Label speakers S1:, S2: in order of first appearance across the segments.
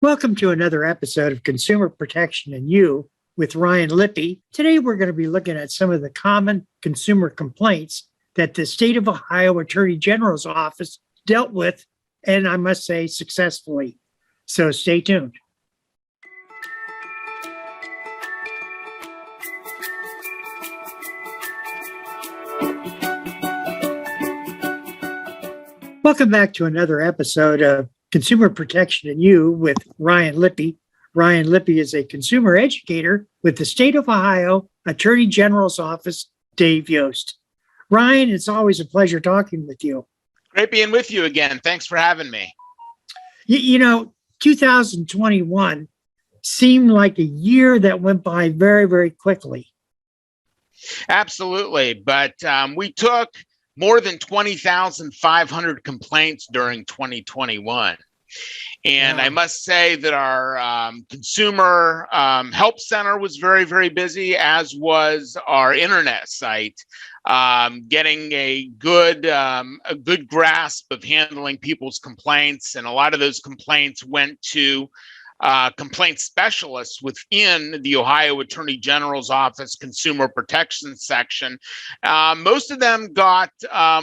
S1: Welcome to another episode of Consumer Protection and You with Ryan Lippe. Today we're going to be looking at some of the common consumer complaints that the State of Ohio Attorney General's office dealt with, and I must say successfully. So stay tuned. Welcome back to another episode of Consumer Protection and You with Ryan Lippe. Ryan Lippe is a consumer educator with the State of Ohio Attorney General's office, Dave Yost. Ryan, it's always a pleasure talking with you.
S2: Great being with you again. Thanks for having me.
S1: You know, 2021 seemed like a year that went by very, very quickly.
S2: Absolutely. But we took more than 20,500 complaints during 2021. And
S1: Wow.
S2: I must say that our consumer help center was very, very busy, as was our internet site, getting a good grasp of handling people's complaints. And a lot of those complaints went to complaint specialists within the Ohio Attorney General's office consumer protection section. Most of them got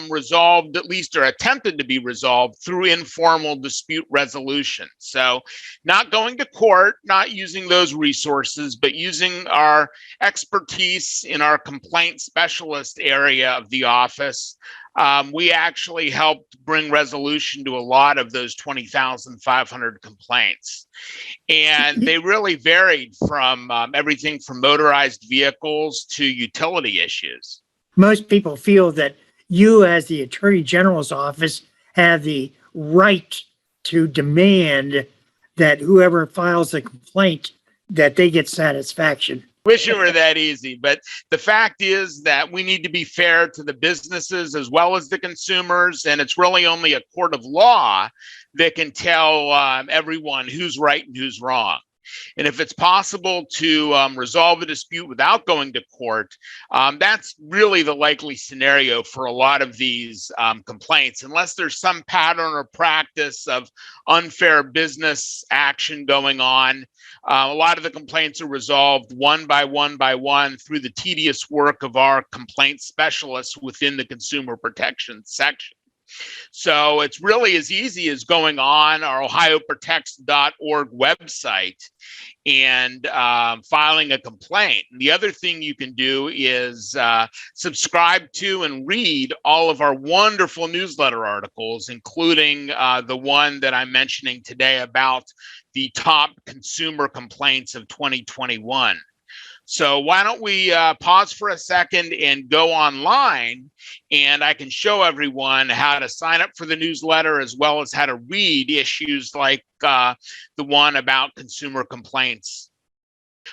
S2: resolved, at least, or attempted to be resolved through informal dispute resolution. So not going to court, not using those resources, but using our expertise in our complaint specialist area of the office. We actually helped bring resolution to a lot of those 20,500 complaints. And they really varied from everything from motorized vehicles to utility issues.
S1: Most people feel that you, as the Attorney General's office, have the right to demand that whoever files a complaint, that they get satisfaction.
S2: Wish it were that easy, but the fact is that we need to be fair to the businesses as well as the consumers, and it's really only a court of law that can tell everyone who's right and who's wrong. And if it's possible to resolve a dispute without going to court, that's really the likely scenario for a lot of these complaints, unless there's some pattern or practice of unfair business action going on. A lot of the complaints are resolved one by one through the tedious work of our complaint specialists within the consumer protection section. So it's really as easy as going on our ohioprotects.org website and filing a complaint. And the other thing you can do is subscribe to and read all of our wonderful newsletter articles, including the one that I'm mentioning today about the top consumer complaints of 2021. So why don't we pause for a second and go online, and I can show everyone how to sign up for the newsletter as well as how to read issues like the one about consumer complaints.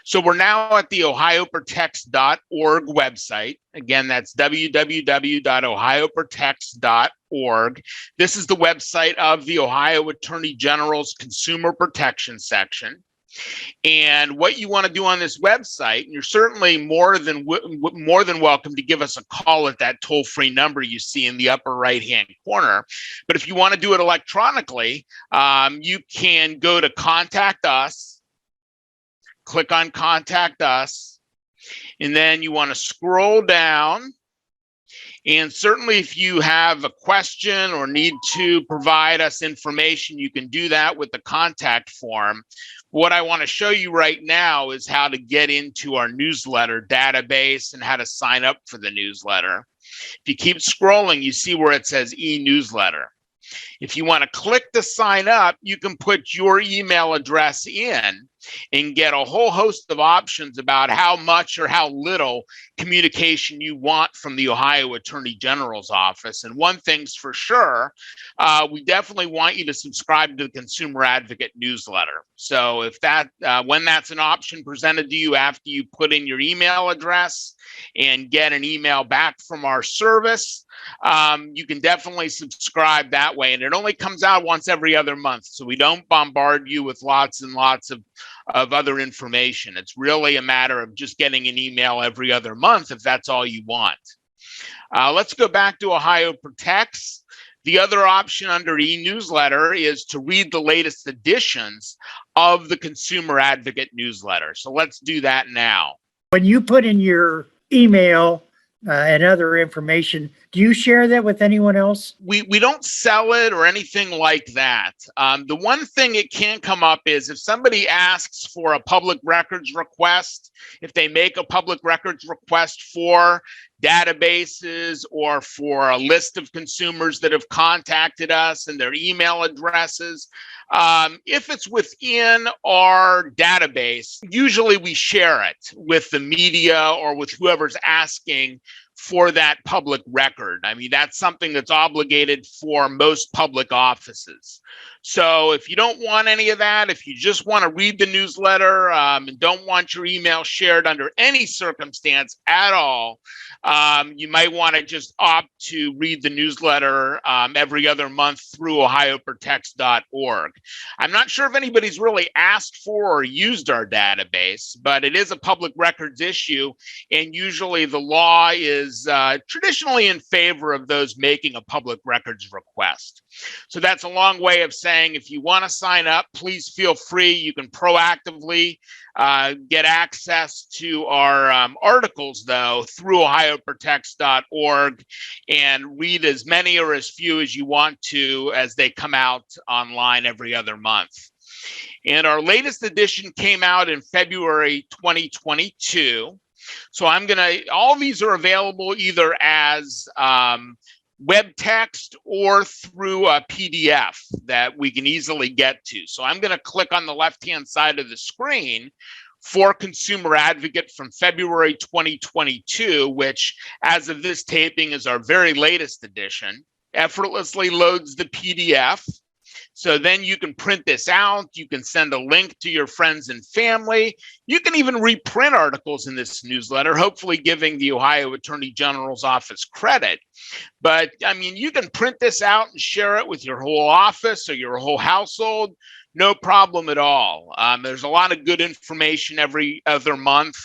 S2: So we're now at the ohioprotects.org website. Again, that's www.ohioprotects.org. This is the website of the Ohio Attorney General's Consumer Protection section. And what you want to do on this website, and you're certainly more than welcome to give us a call at that toll-free number you see in the upper right-hand corner. But if you want to do it electronically, you can go to Contact Us, click on Contact Us, and then you want to scroll down. And certainly if you have a question or need to provide us information, you can do that with the contact form. What I want to show you right now is how to get into our newsletter database and how to sign up for the newsletter. If you keep scrolling, you see where it says e-newsletter. If you want to click to sign up, you can put your email address in and get a whole host of options about how much or how little communication you want from the Ohio Attorney General's office. And one thing's for sure, we definitely want you to subscribe to the Consumer Advocate newsletter. So if that, when that's an option presented to you after you put in your email address and get an email back from our service, you can definitely subscribe that way. And it only comes out once every other month, so we don't bombard you with lots and lots of other information. It's really a matter of just getting an email every other month if that's all you want. Let's go back to Ohio Protects. The other option under e-newsletter is to read the latest editions of the Consumer Advocate newsletter. So let's do that now.
S1: When you put in your email and other information, do you share that with anyone else?
S2: We don't sell it or anything like that. The one thing it can come up is if somebody asks for a public records request, if they make a public records request for databases or for a list of consumers that have contacted us and their email addresses, if it's within our database, usually we share it with the media or with whoever's asking for that public record. I mean, that's something that's obligated for most public offices. So if you don't want any of that, if you just want to read the newsletter and don't want your email shared under any circumstance at all, you might want to just opt to read the newsletter every other month through ohioprotects.org. I'm not sure if anybody's really asked for or used our database, but it is a public records issue, and usually the law is traditionally in favor of those making a public records request. So that's a long way of saying if you want to sign up, please feel free. You can proactively get access to our articles, though, through ohioprotects.org and read as many or as few as you want to as they come out online every other month. And our latest edition came out in February 2022. So all of these are available either as web text or through a PDF that we can easily get to. So I'm going to click on the left-hand side of the screen for Consumer Advocate from February 2022, which as of this taping is our very latest edition. Effortlessly loads the PDF. So then you can print this out. You can send a link to your friends and family. You can even reprint articles in this newsletter, hopefully giving the Ohio Attorney General's office credit. But I mean, you can print this out and share it with your whole office or your whole household. No problem at all. There's a lot of good information every other month.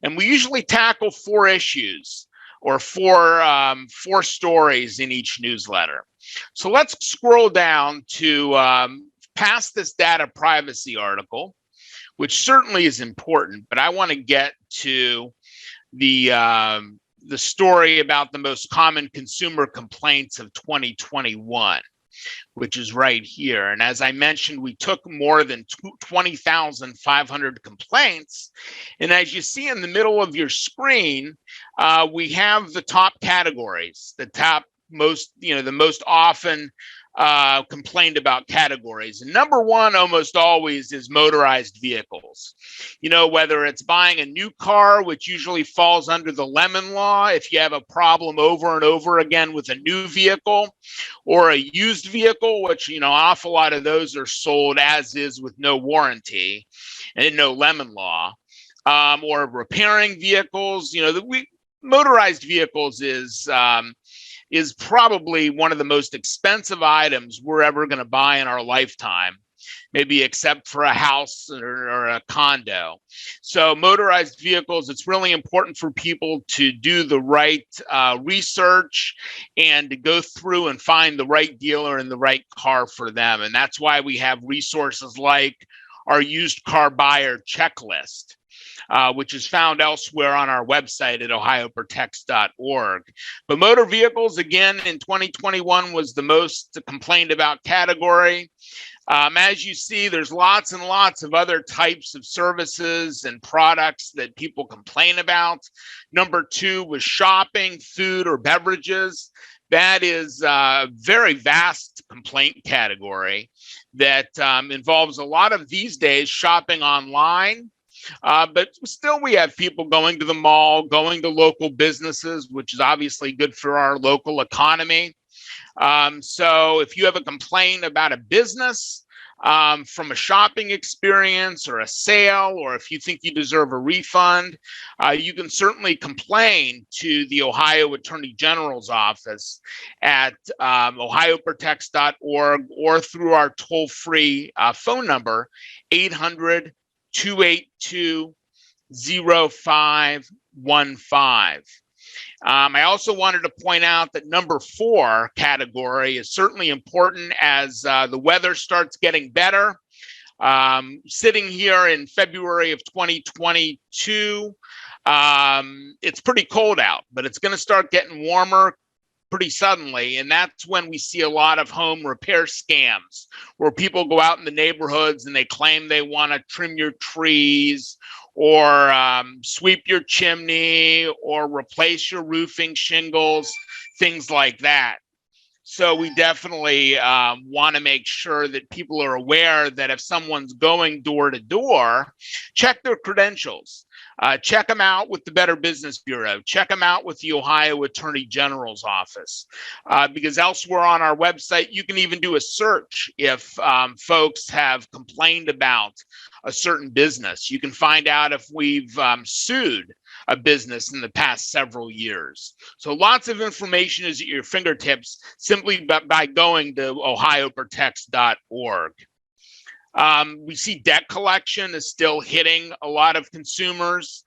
S2: And we usually tackle 4 issues or four stories in each newsletter. So let's scroll down to past this data privacy article, which certainly is important, but I want to get to the story about the most common consumer complaints of 2021, which is right here. And as I mentioned, we took more than 20,500 complaints. And as you see in the middle of your screen, we have the top categories, the most often complained about categories. And number one almost always is motorized vehicles. You know, whether it's buying a new car, which usually falls under the Lemon Law, if you have a problem over and over again with a new vehicle, or a used vehicle, which, you know, an awful lot of those are sold as is with no warranty and no Lemon Law, or repairing vehicles. You know, motorized vehicles is probably one of the most expensive items we're ever going to buy in our lifetime, maybe except for a house or a condo. So motorized vehicles, it's really important for people to do the right research and to go through and find the right dealer and the right car for them. And that's why we have resources like our used car buyer checklist, which is found elsewhere on our website at ohioprotects.org. But motor vehicles, again, in 2021 was the most complained about category. As you see, there's lots and lots of other types of services and products that people complain about. Number 2 was shopping, food, or beverages. That is a very vast complaint category that involves a lot of these days shopping online. But still, we have people going to the mall, going to local businesses, which is obviously good for our local economy. So if you have a complaint about a business from a shopping experience or a sale, or if you think you deserve a refund, you can certainly complain to the Ohio Attorney General's office at ohioprotects.org or through our toll-free phone number, 800-282-0515. I also wanted to point out that number 4 category is certainly important as the weather starts getting better. Sitting here in February of 2022, it's pretty cold out, but it's going to start getting warmer pretty suddenly. And that's when we see a lot of home repair scams where people go out in the neighborhoods and they claim they want to trim your trees or sweep your chimney or replace your roofing shingles, things like that. So we definitely want to make sure that people are aware that if someone's going door to door, check their credentials. Check them out with the Better Business Bureau. Check them out with the Ohio Attorney General's office. Because elsewhere on our website, you can even do a search if folks have complained about a certain business. You can find out if we've sued a business in the past several years. So lots of information is at your fingertips simply by going to ohioprotects.org. We see debt collection is still hitting a lot of consumers.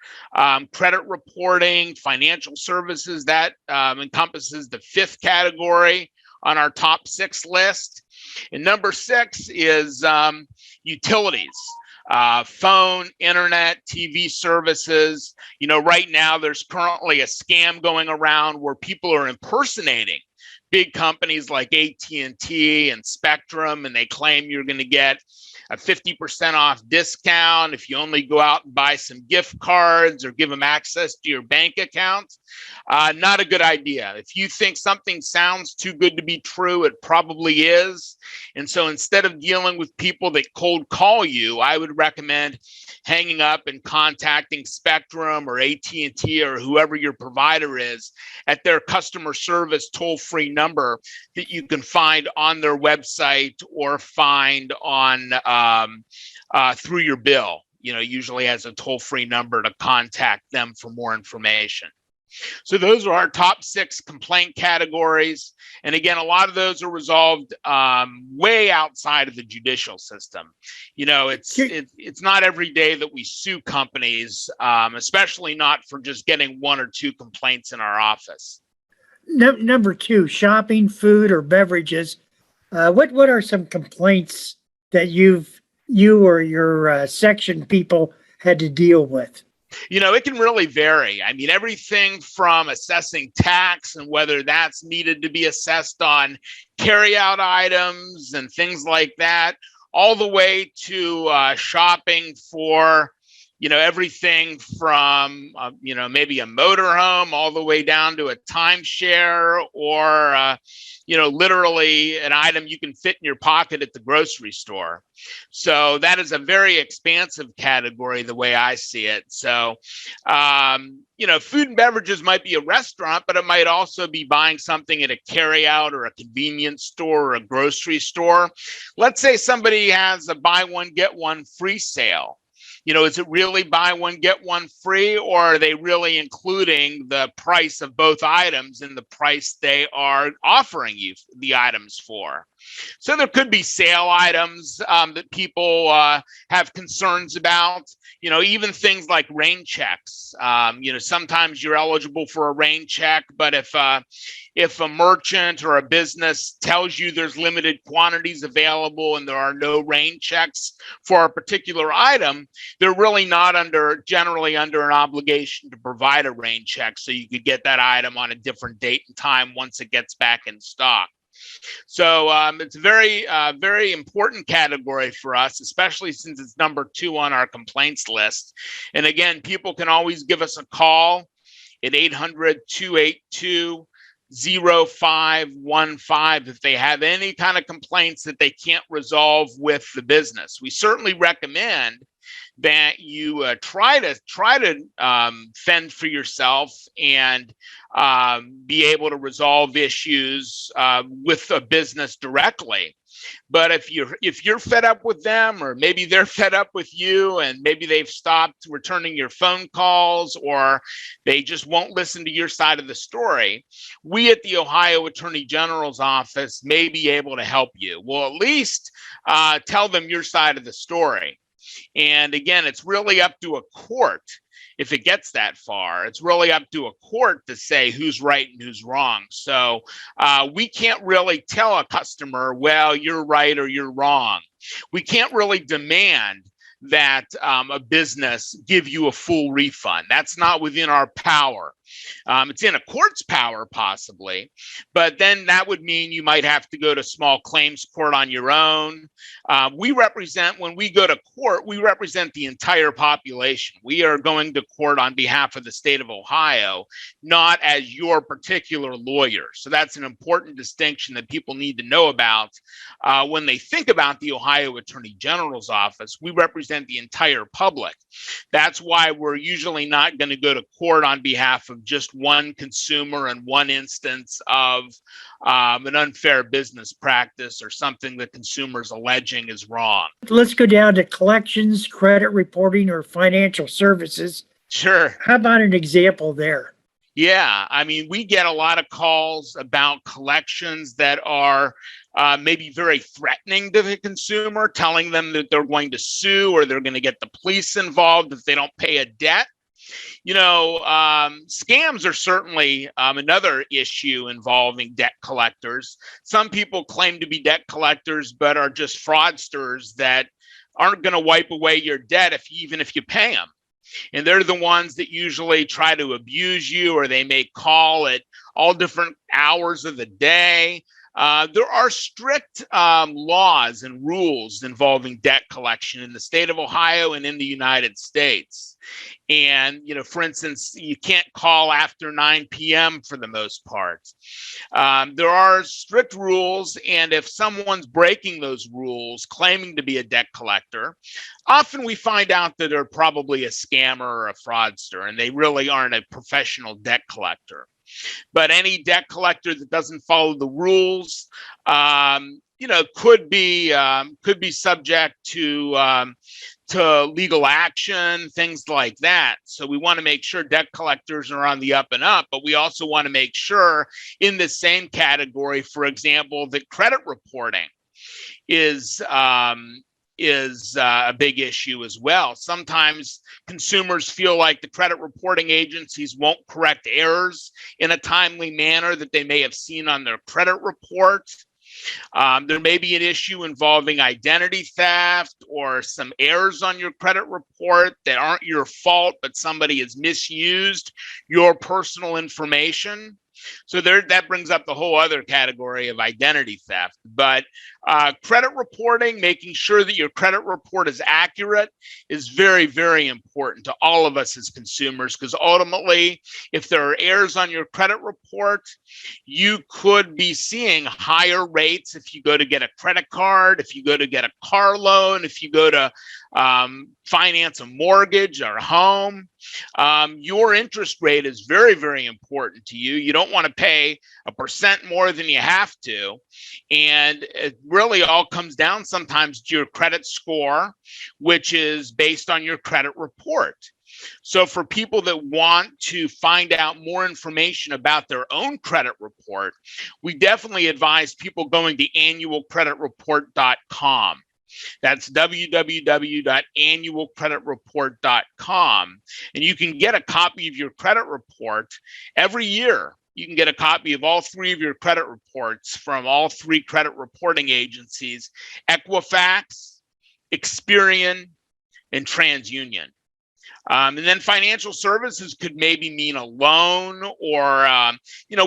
S2: Credit reporting, financial services, that encompasses the 5th category on our top 6 list. And number 6 is utilities. Phone, internet, TV services. You know, right now there's currently a scam going around where people are impersonating big companies like AT&T and Spectrum, and they claim you're going to get a 50% off discount if you only go out and buy some gift cards or give them access to your bank account. Not a good idea. If you think something sounds too good to be true, it probably is. And so instead of dealing with people that cold call you, I would recommend hanging up and contacting Spectrum or AT&T or whoever your provider is at their customer service toll-free number that you can find on their website or find on through your bill. You know, usually has a toll-free number to contact them for more information. So those are our top 6 complaint categories. And again, a lot of those are resolved way outside of the judicial system. You know, it's not every day that we sue companies, especially not for just getting 1 or 2 complaints in our office.
S1: Number 2, shopping, food, or beverages. What are some complaints that you or your section people had to deal with?
S2: You know, it can really vary. I mean, everything from assessing tax and whether that's needed to be assessed on carryout items and things like that, all the way to shopping for, you know, everything from, you know, maybe a motorhome all the way down to a timeshare or, you know, literally an item you can fit in your pocket at the grocery store. So that is a very expansive category, the way I see it. So, you know, food and beverages might be a restaurant, but it might also be buying something at a carryout or a convenience store or a grocery store. Let's say somebody has a buy one, get one free sale. You know, is it really buy one, get one free, or are they really including the price of both items in the price they are offering you the items for? So there could be sale items that people have concerns about, you know, even things like rain checks. You know, sometimes you're eligible for a rain check, but if a merchant or a business tells you there's limited quantities available and there are no rain checks for a particular item, they're really not generally under an obligation to provide a rain check, so you could get that item on a different date and time once it gets back in stock. So it's a very important category for us, especially since it's number 2 on our complaints list. And again, people can always give us a call at 800-282-0515 if they have any kind of complaints that they can't resolve with the business. We certainly recommend that you try to fend for yourself and be able to resolve issues with a business directly. But if you're fed up with them, or maybe they're fed up with you, and maybe they've stopped returning your phone calls, or they just won't listen to your side of the story, we at the Ohio Attorney General's office may be able to help you. We'll at least tell them your side of the story. And again, it's really up to a court if it gets that far. It's really up to a court to say who's right and who's wrong. So we can't really tell a customer, well, you're right or you're wrong. We can't really demand that a business give you a full refund. That's not within our power. It's in a court's power, possibly, but then that would mean you might have to go to small claims court on your own. When we go to court, we represent the entire population. We are going to court on behalf of the state of Ohio, not as your particular lawyer. So that's an important distinction that people need to know about when they think about the Ohio Attorney General's office. We represent the entire public. That's why we're usually not going to go to court on behalf of just one consumer in one instance of an unfair business practice or something the consumer's alleging is wrong.
S1: Let's go down to collections, credit reporting, or financial services.
S2: Sure.
S1: How about an example there?
S2: Yeah, I mean, we get a lot of calls about collections that are maybe very threatening to the consumer, telling them that they're going to sue or they're going to get the police involved if they don't pay a debt. Scams are certainly another issue involving debt collectors. Some people claim to be debt collectors, but are just fraudsters that aren't going to wipe away your debt even if you pay them. And they're the ones that usually try to abuse you, or they may call at all different hours of the day. There are strict laws and rules involving debt collection in the state of Ohio and in the United States. And, for instance, you can't call after 9 p.m. for the most part. There are strict rules, and if someone's breaking those rules, claiming to be a debt collector, often we find out that they're probably a scammer or a fraudster, and they really aren't a professional debt collector. But any debt collector that doesn't follow the rules, could be subject to legal action, things like that. So we want to make sure debt collectors are on the up and up, but we also want to make sure in the same category, for example, that credit reporting is a big issue as well. Sometimes consumers feel like the credit reporting agencies won't correct errors in a timely manner that they may have seen on their credit report. There may be an issue involving identity theft or some errors on your credit report that aren't your fault, but somebody has misused your personal information. So that brings up the whole other category of identity theft. But credit reporting, making sure that your credit report is accurate, is very, very important to all of us as consumers, because ultimately, if there are errors on your credit report, you could be seeing higher rates if you go to get a credit card, if you go to get a car loan, if you go to finance a mortgage or a home. Your interest rate is very, very important to you. You don't want to pay 1% more than you have to. And it really all comes down sometimes to your credit score, which is based on your credit report. So for people that want to find out more information about their own credit report, we definitely advise people going to annualcreditreport.com. That's www.annualcreditreport.com. And you can get a copy of your credit report every year. You can get a copy of all three of your credit reports from all three credit reporting agencies: Equifax, Experian, and TransUnion. And then financial services could maybe mean a loan, or,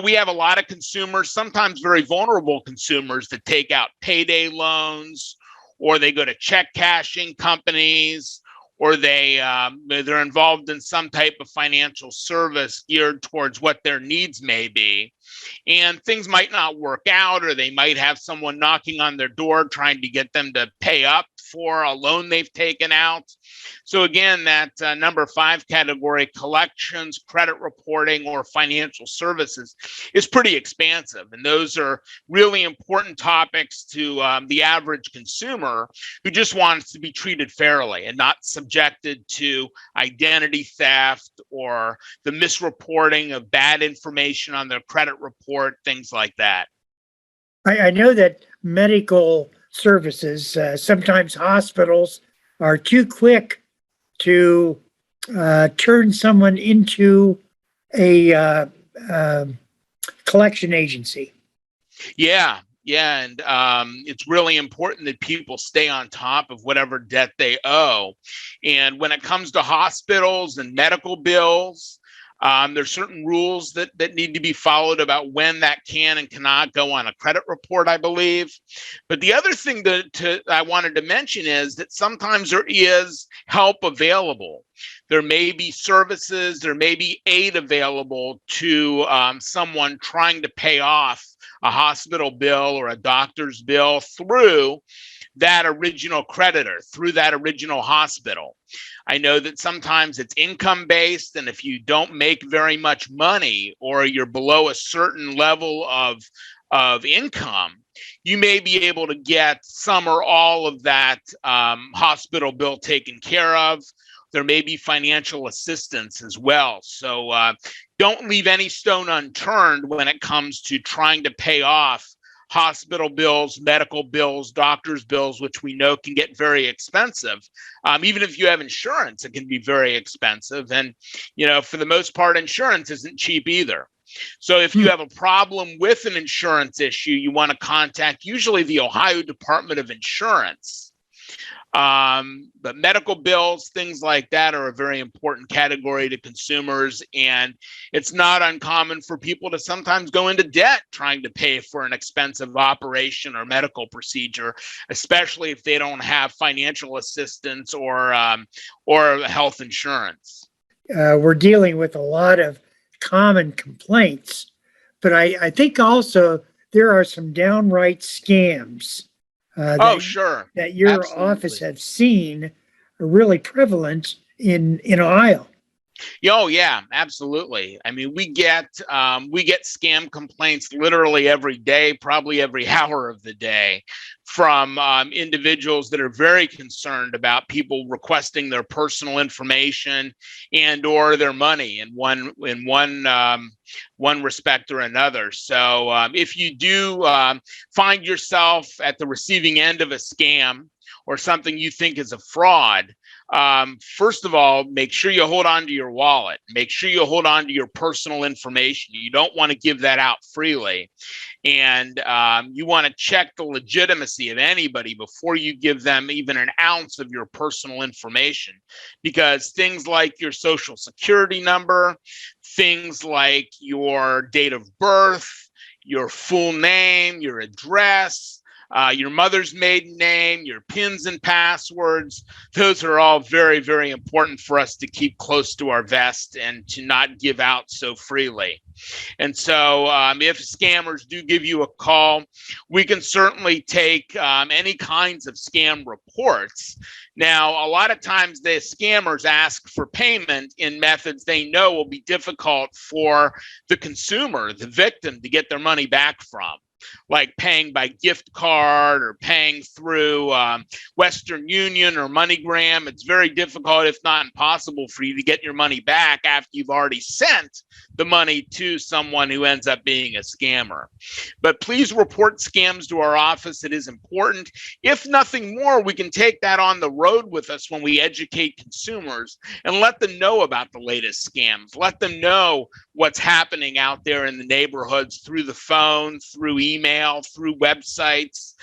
S2: we have a lot of consumers, sometimes very vulnerable consumers, that take out payday loans, or they go to check cashing companies, or they're involved in some type of financial service geared towards what their needs may be. And things might not work out, or they might have someone knocking on their door trying to get them to pay up for a loan they've taken out. So again, that number 5 category, collections, credit reporting, or financial services, is pretty expansive. And those are really important topics to the average consumer who just wants to be treated fairly and not subjected to identity theft or the misreporting of bad information on their credit report, things like that.
S1: I know that medical services, sometimes hospitals, are too quick to turn someone into a collection agency.
S2: Yeah, yeah, and it's really important that people stay on top of whatever debt they owe. And when it comes to hospitals and medical bills, there's certain rules that need to be followed about when that can and cannot go on a credit report, I believe. But the other thing that I wanted to mention is that sometimes there is help available. There may be services, there may be aid available to someone trying to pay off a hospital bill or a doctor's bill through that original creditor, through that original hospital. I know that sometimes it's income based, and if you don't make very much money or you're below a certain level of income, you may be able to get some or all of that hospital bill taken care of. There may be financial assistance as well. So don't leave any stone unturned when it comes to trying to pay off hospital bills, medical bills, doctor's bills, which we know can get very expensive. Even if you have insurance, it can be very expensive. And, you know, for the most part, insurance isn't cheap either. So if you have a problem with an insurance issue, you want to contact usually the Ohio Department of Insurance. But medical bills, things like that are a very important category to consumers. And it's not uncommon for people to sometimes go into debt trying to pay for an expensive operation or medical procedure, especially if they don't have financial assistance or health insurance.
S1: We're dealing with a lot of common complaints, but I think also there are some downright scams
S2: Sure.
S1: that your
S2: Absolutely.
S1: office has seen are really prevalent in Ohio.
S2: Oh yeah, absolutely. I mean, we get scam complaints literally every day, probably every hour of the day, from individuals that are very concerned about people requesting their personal information and or their money in one respect or another. So if you do find yourself at the receiving end of a scam or something you think is a fraud, first of all, make sure you hold on to your wallet. Make sure you hold on to your personal information. You don't want to give that out freely. And you want to check the legitimacy of anybody before you give them even an ounce of your personal information. Because things like your social security number, things like your date of birth, your full name, your address, your mother's maiden name, your PINs and passwords. Those are all very, very important for us to keep close to our vest and to not give out so freely. And so if scammers do give you a call, we can certainly take any kinds of scam reports. Now, a lot of times the scammers ask for payment in methods they know will be difficult for the consumer, the victim, to get their money back from, like paying by gift card or paying through Western Union or MoneyGram. It's very difficult, if not impossible, for you to get your money back after you've already sent the money to someone who ends up being a scammer. But please report scams to our office. It is important. If nothing more, we can take that on the road with us when we educate consumers and let them know about the latest scams. Let them know what's happening out there in the neighborhoods through the phone, through email, through websites.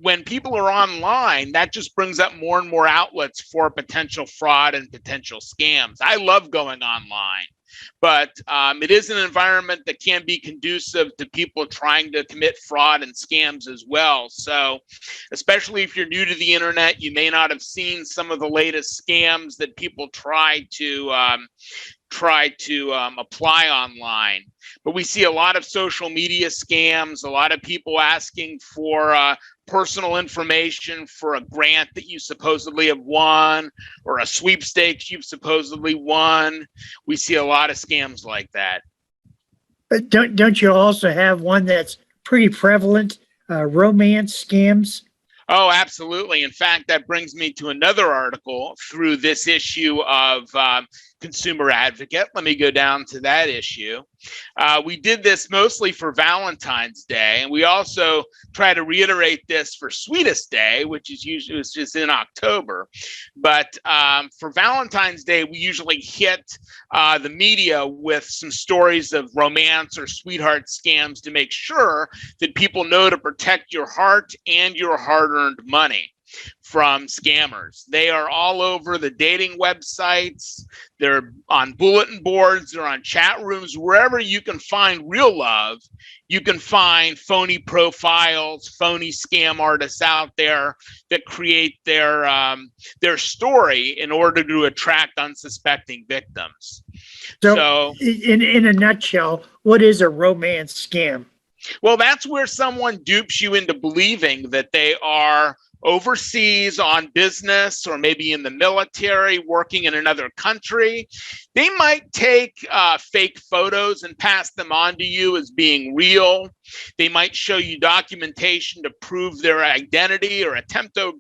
S2: When people are online, that just brings up more and more outlets for potential fraud and potential scams. I love going online, but it is an environment that can be conducive to people trying to commit fraud and scams as well. So especially if you're new to the internet, you may not have seen some of the latest scams that people try to apply online. But we see a lot of social media scams, a lot of people asking for personal information for a grant that you supposedly have won or a sweepstakes you've supposedly won. We see a lot of scams like that.
S1: But don't you also have one that's pretty prevalent, romance scams?
S2: Oh, absolutely. In fact, that brings me to another article through this issue of consumer advocate. Let me go down to that issue. We did this mostly for Valentine's Day, and we also try to reiterate this for Sweetest Day, which is usually just in October. But for Valentine's Day, we usually hit the media with some stories of romance or sweetheart scams to make sure that people know to protect your heart and your hard-earned money from scammers. They are all over the dating websites. They're on bulletin boards. They're on chat rooms. Wherever you can find real love, you can find phony profiles, phony scam artists out there that create their story in order to attract unsuspecting victims.
S1: So in a nutshell, what is a romance scam?
S2: Well, that's where someone dupes you into believing that they are overseas on business or maybe in the military working in another country. They might take fake photos and pass them on to you as being real. They might show you documentation to prove their identity or attempt to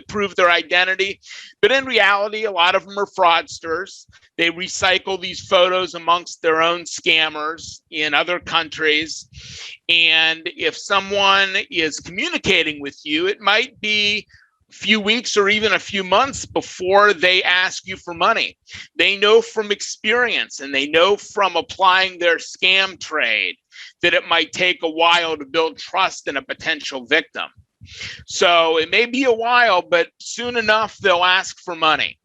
S2: prove their identity. But in reality, a lot of them are fraudsters. They recycle these photos amongst their own scammers in other countries. And if someone is communicating with you, it might be a few weeks or even a few months before they ask you for money. They know from experience and they know from applying their scam trade that it might take a while to build trust in a potential victim. So it may be a while, but soon enough, they'll ask for money.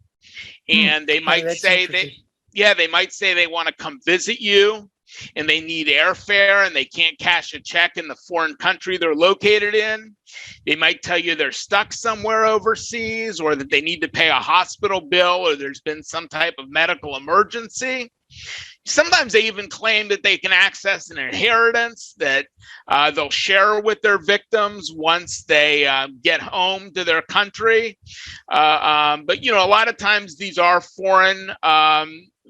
S2: And they might say they might say they want to come visit you and they need airfare and they can't cash a check in the foreign country they're located in. They might tell you they're stuck somewhere overseas or that they need to pay a hospital bill or there's been some type of medical emergency. Sometimes they even claim that they can access an inheritance that they'll share with their victims once they get home to their country. But, you know, a lot of times these are foreign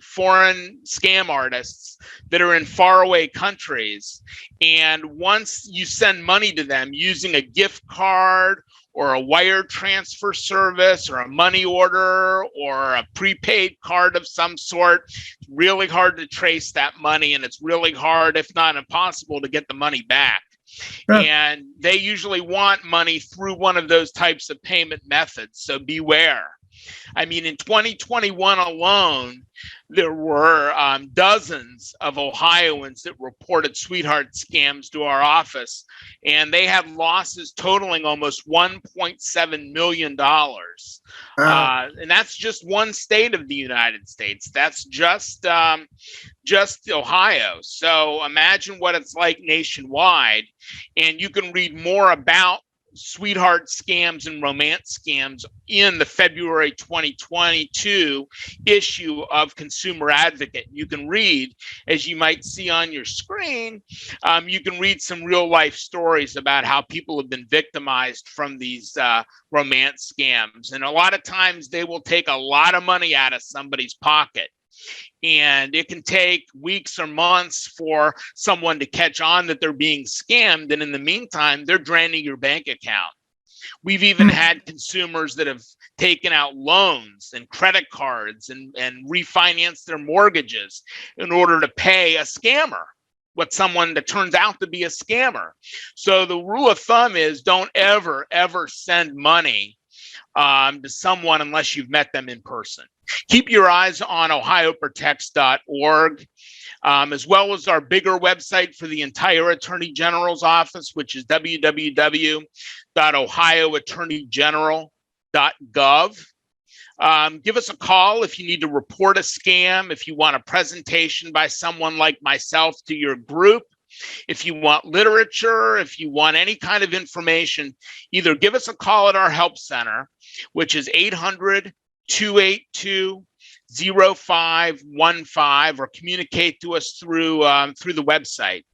S2: scam artists that are in faraway countries. And once you send money to them using a gift card or a wire transfer service or a money order or a prepaid card of some sort, it's really hard to trace that money, and it's really hard, if not impossible, to get the money back. Huh. And they usually want money through one of those types of payment methods, so beware. I mean, in 2021 alone, there were dozens of Ohioans that reported sweetheart scams to our office, and they had losses totaling almost $1.7 million. And that's just one state of the United States. That's just Ohio. So imagine what it's like nationwide. And you can read more about sweetheart scams and romance scams in the February 2022 issue of Consumer Advocate. You can read, as you might see on your screen, you can read some real life stories about how people have been victimized from these romance scams. And a lot of times they will take a lot of money out of somebody's pocket. And it can take weeks or months for someone to catch on that they're being scammed. And in the meantime, they're draining your bank account. We've even had consumers that have taken out loans and credit cards and refinanced their mortgages in order to pay a scammer, someone that turns out to be a scammer. So the rule of thumb is don't ever send money to someone unless you've met them in person. Keep your eyes on ohioprotects.org, as well as our bigger website for the entire Attorney General's office, which is www.ohioattorneygeneral.gov. Give us a call if you need to report a scam, if you want a presentation by someone like myself to your group. If you want literature, if you want any kind of information, either give us a call at our help center, which is 800-282-0515, or communicate to us through the website.